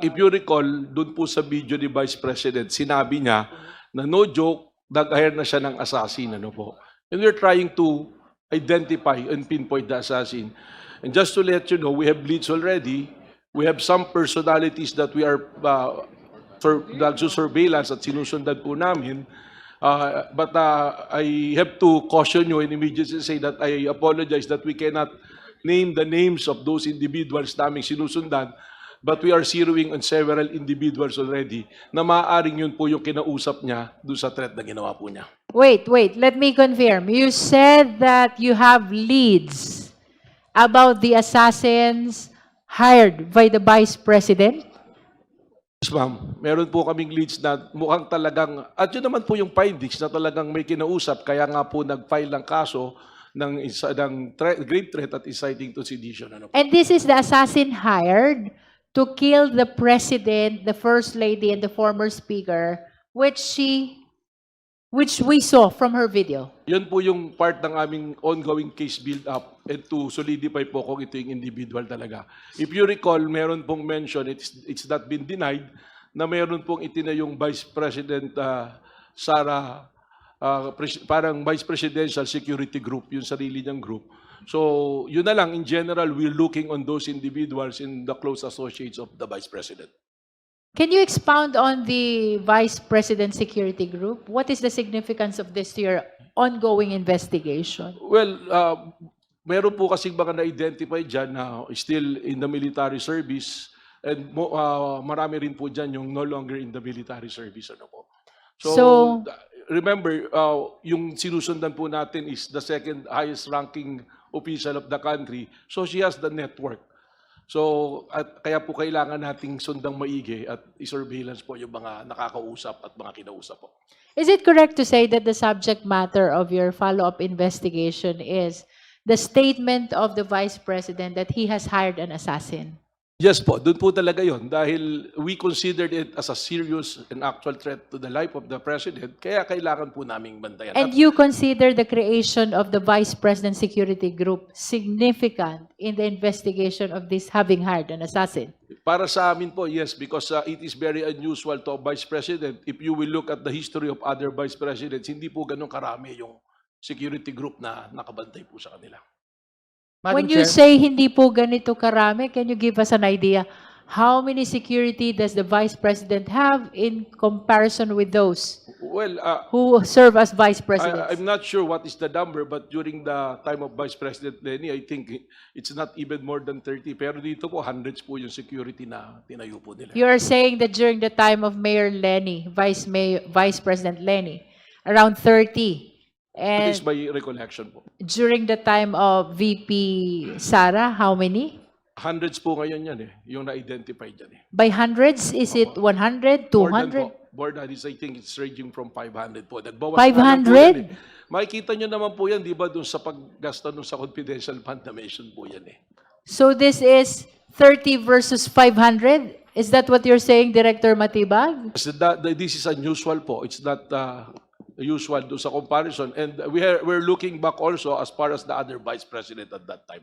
If you recall, doon po sa video ni Vice President, sinabi niya na no joke, nag-hire na siya ng assassin. Ano po. And we're trying to identify and pinpoint the assassin. And just to let you know, we have leads already. We have some personalities that we are surveillance at sinusundan po namin. But I have to caution you and immediately say that I apologize that we cannot name the names of those individuals naming sinusundan. But we are zeroing on several individuals already na maaaring yun po yung kinausap niya doon sa threat na ginawa po niya. Wait. Let me confirm. You said that you have leads about the assassins hired by the Vice President? Yes, ma'am. Meron po kaming leads na mukhang talagang, at yun naman po yung findings na talagang may kinausap, kaya nga po nag-file ng kaso ng grave threat at inciting to sedition. Ano po. And this is the assassin hired to kill the President, the First Lady, and the former Speaker, which we saw from her video. Yun po yung part ng aming ongoing case build-up and to solidify po kung ito yung individual talaga. If you recall, meron pong mention, it's not been denied, na meron pong itinayong Vice President Sara, parang Vice Presidential Security Group, yung sarili niyang group. So, yun na lang, in general, we're looking on those individuals in the close associates of the Vice President. Can you expound on the Vice President Security Group? What is the significance of this to your ongoing investigation? Well, meron po kasing mga na-identify dyan na still in the military service and marami rin po dyan yung no longer in the military service. Ano po. So remember, yung sinusundan po natin is the second highest ranking official of the country. So she has the network. So, kaya po kailangan nating sundang maigi at i-surveillance po yung mga nakakausap at mga kinausap po. Is it correct to say that the subject matter of your follow-up investigation is the statement of the Vice President that he has hired an assassin? Yes po, doon po talaga yon dahil we considered it as a serious and actual threat to the life of the President, kaya kailangan po naming bantayan. And you consider the creation of the Vice President Security Group significant in the investigation of this having hired an assassin? Para sa amin po, yes, because it is very unusual to a Vice President. If you will look at the history of other Vice Presidents, hindi po ganun karami yung security group na nakabantay po sa kanila. When you say hindi po ganito karami, can you give us an idea how many security does the Vice President have in comparison with those who serve as Vice Presidents? I'm not sure what is the number, but during the time of Vice President Lenny, I think it's not even more than 30. Pero dito po, hundreds po yung security na tinayo po nila. You are saying that during the time of Mayor Lenny, Vice President Lenny, around 30. And That is my recollection po. during the time of VP Sara, how many? Hundreds po ngayon yan yung na-identify dyan By hundreds? Is it 100, 200? More than is, I think it's ranging from 500 po. Nagbawas 500? Makikita nyo naman po yan, di ba, dun sa paggasta nun sa confidential fund na mention po yan So this is 30 versus 500? Is that what you're saying, Director Matibag? So this is unusual po. It's not usual do sa comparison. And we're looking back also as far as the other Vice President at that time.